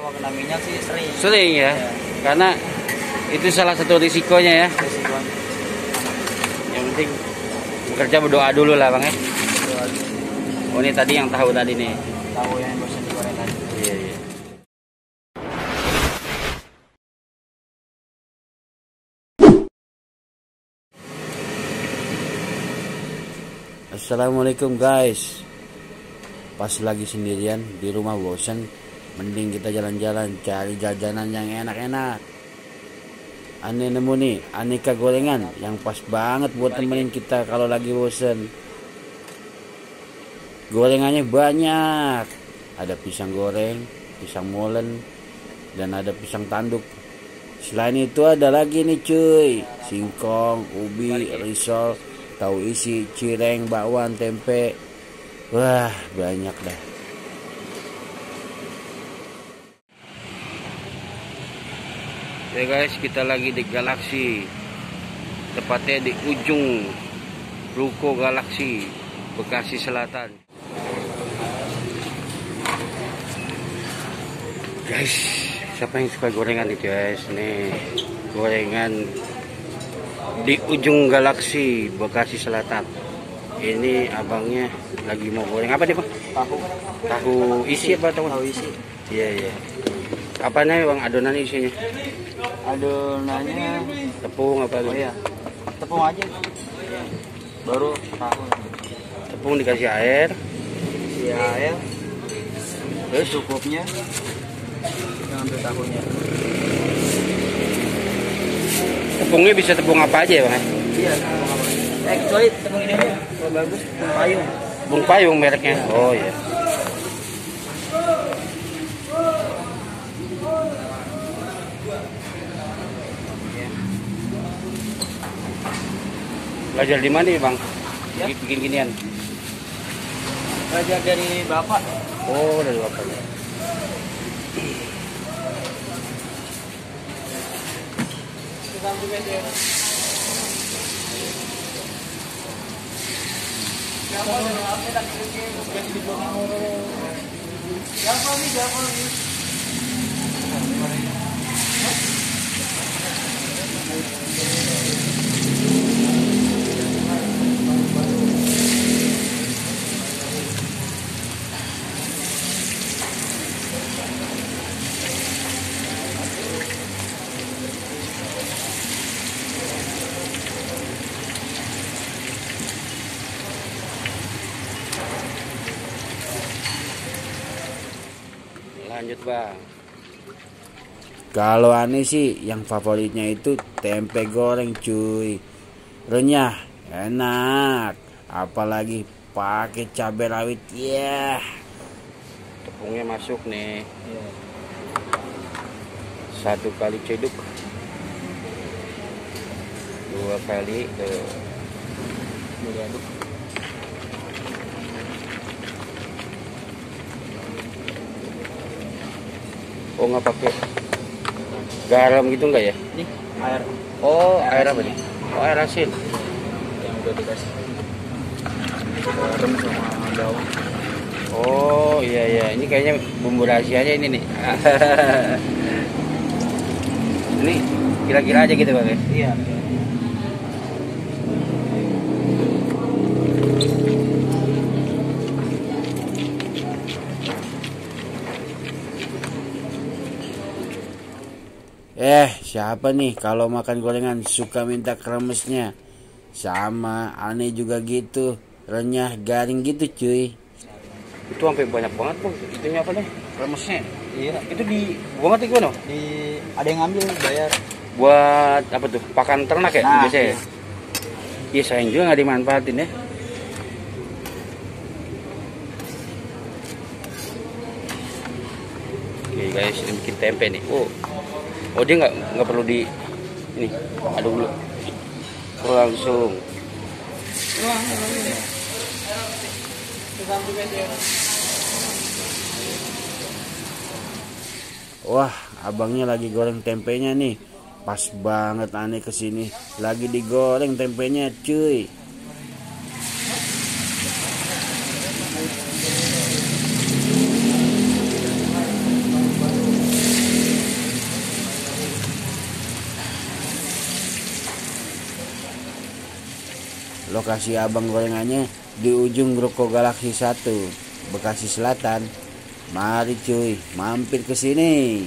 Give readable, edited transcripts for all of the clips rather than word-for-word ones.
Kalau kena minyak sih sering. Sering ya? Karena itu salah satu risikonya ya. Risikonya. Yang penting bekerja berdoa dulu lah Bang ya. Oh ini tadi yang tahu tadi nih. Tahu yang bosan digoreng tadi. Iya, iya. Assalamualaikum guys. Pas lagi sendirian di rumah bosan, mending kita jalan-jalan cari jajanan yang enak-enak. Aneh nemu nih aneka gorengan yang pas banget buat temenin kita kalau lagi bosan. Gorengannya banyak. Ada pisang goreng, pisang molen, dan ada pisang tanduk. Selain itu ada lagi nih cuy, singkong, ubi, risol, tahu isi, cireng, bakwan, tempe. Wah, banyak dah. Ya guys, kita lagi di Galaksi. Tepatnya di ujung Ruko Galaksi, Bekasi Selatan. Guys, siapa yang suka gorengan nih guys? Nih, gorengan di ujung Galaksi, Bekasi Selatan. Ini abangnya lagi mau goreng apa nih Bang? Tahu isi apa tahu? Tahu isi. Iya iya. Apanya Bang adonan isinya? Adonannya Tepung apa? oh iya. Tepung aja. Baru tahu. Tepung dikasih air. Isi air. Terus Cukupnya. Ambil tahunya. tepungnya bisa tepung apa aja ya Bang? Iya. Kecuali tepung ini aja. Kalau bagus tepung payung. Tepung payung mereknya. Oh iya. Belajar di mana nih Bang? Ya. Bikin ginian. Belajar dari bapak. Oh dari bapaknya. Lanjut Bang. Kalau aneh sih yang favoritnya itu tempe goreng cuy. Renyah, enak. Apalagi pakai cabai rawit. Ya. Tepungnya masuk nih. Iya. 1 kali ceduk. 2 kali Diaduk. Oh nggak pakai garam gitu nggak ya? Nih air Oh air apa nih? Oh air asin. yang udah dikasih garam sama daun. Oh iya iya ini kayaknya bumbu rahasianya ini nih. Ini kira-kira aja gitu Bang ya? Iya. Siapa nih kalau makan gorengan suka minta kremesnya? Sama aneh juga gitu, renyah garing gitu cuy. Itu sampai banyak banget Bang. Itunya apa nih? Kremesnya. Iya. Itu di buang atau gimana? Ada yang ngambil bayar. Buat apa tuh? Pakan ternak ya? Nah, Biasanya. iya. Iya sayang juga nggak dimanfaatin ya. Oke guys, ini bikin tempe nih. Oh dia nggak perlu di ini aduk dulu. Langsung. Wah, abangnya lagi goreng tempenya nih. Pas banget aneh kesini. Lagi digoreng tempenya cuy. Lokasi abang gorengannya di ujung Ruko Galaksi 1, Bekasi Selatan. Mari cuy, mampir ke sini.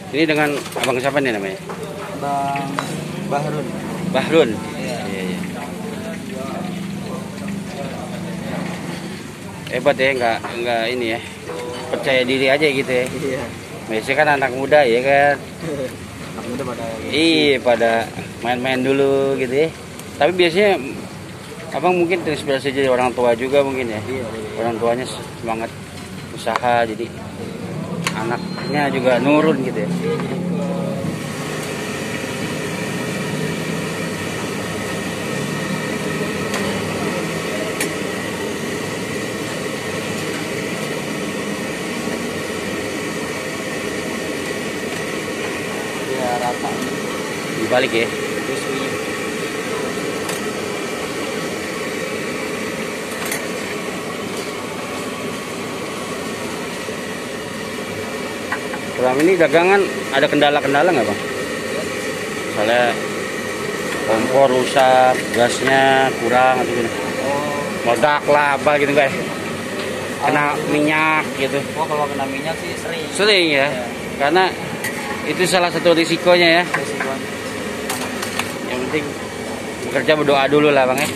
Ini dengan abang siapa nih namanya? Bang Bahrun. Bahrun. Iya. Iya, iya. Hebat ya, nggak ini ya, percaya diri aja gitu ya. Iya. Biasanya kan anak muda ya kan. Anak muda pada Iya, pada main-main dulu gitu ya. Tapi biasanya abang mungkin terinspirasi jadi orang tua juga mungkin ya. Iya. Orang tuanya semangat usaha, jadi anaknya juga nurun gitu ya. Iya rata. Dibalik ya. Terus Selama ini dagangan ada kendala-kendala nggak bang? Misalnya kompor rusak, gasnya kurang atau gini, meledak lah apa gitu guys, kena minyak gitu. kalau kena minyak sih sering. Sering ya, karena itu salah satu risikonya ya. Resikonya. Yang penting bekerja berdoa dulu lah bang ya.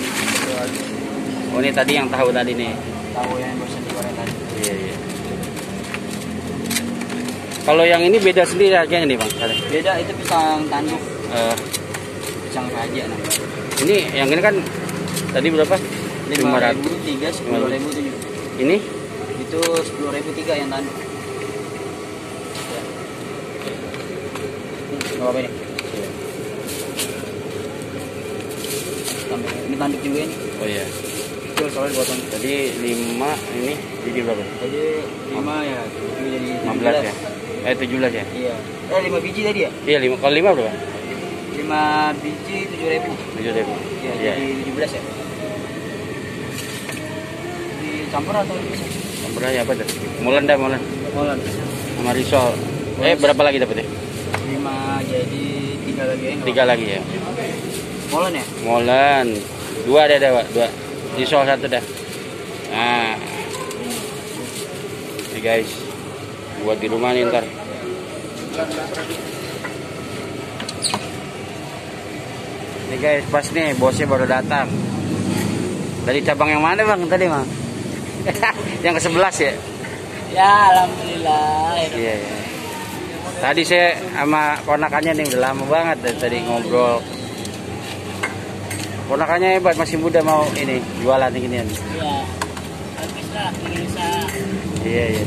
Oh ini tadi yang tahu tadi nih. Tahu yang bosan digoreng tadi. Iya, iya. Kalau yang ini beda sendiri harganya nih bang. Beda itu pisang tanduk, Eh, pisang raja namanya. ini yang ini kan tadi berapa? 5.000 3, 10.000 7. Ini Itu 10.000 3 yang tanduk. Ya. Nggak apa-apa ini. Ini tanduk juga ini. oh iya. Kecil soalnya potong. Tadi 5, ini jadi berapa? Jadi 5 ya, itu jadi 15 ya? 17 ya? Iya. 5 biji tadi ya? Iya 5. Kalau 5 berapa? 5 biji 7.000. 7.000. Iya, Iya. jadi 17 ya. Dicampur atau bisa? Campur aja apa tuh? Molen dah molen. Molen. Sama risol. Berapa lagi dapetnya? 5 jadi 3 lagi ya. 3 lagi ya. Molen ya? Molen. 2 ada 2. Risol 1 dah. Nah. Ini guys. Buat di rumah nih ntar. Ini guys, pas nih bosnya baru datang. Dari cabang yang mana bang tadi bang? Yang ke-11 ya? Ya, alhamdulillah. Iya, iya. Tadi saya sama ponakannya nih udah lama banget dari tadi ngobrol. Ponakannya hebat, masih muda mau ini jualan ginian. Iya. Bagus lah, bisa. Iya, iya.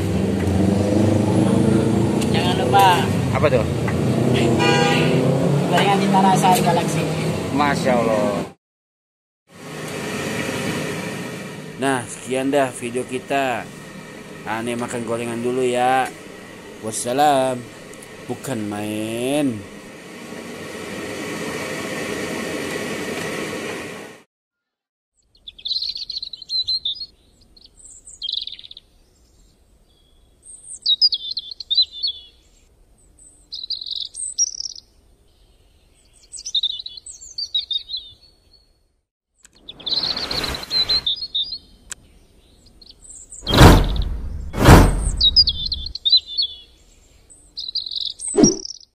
Jangan lupa Apa tuh? gorengan cita rasa Galaksi. Masya Allah. Nah, sekian dah video kita. Aneh makan gorengan dulu ya. Wassalam. Bukan main.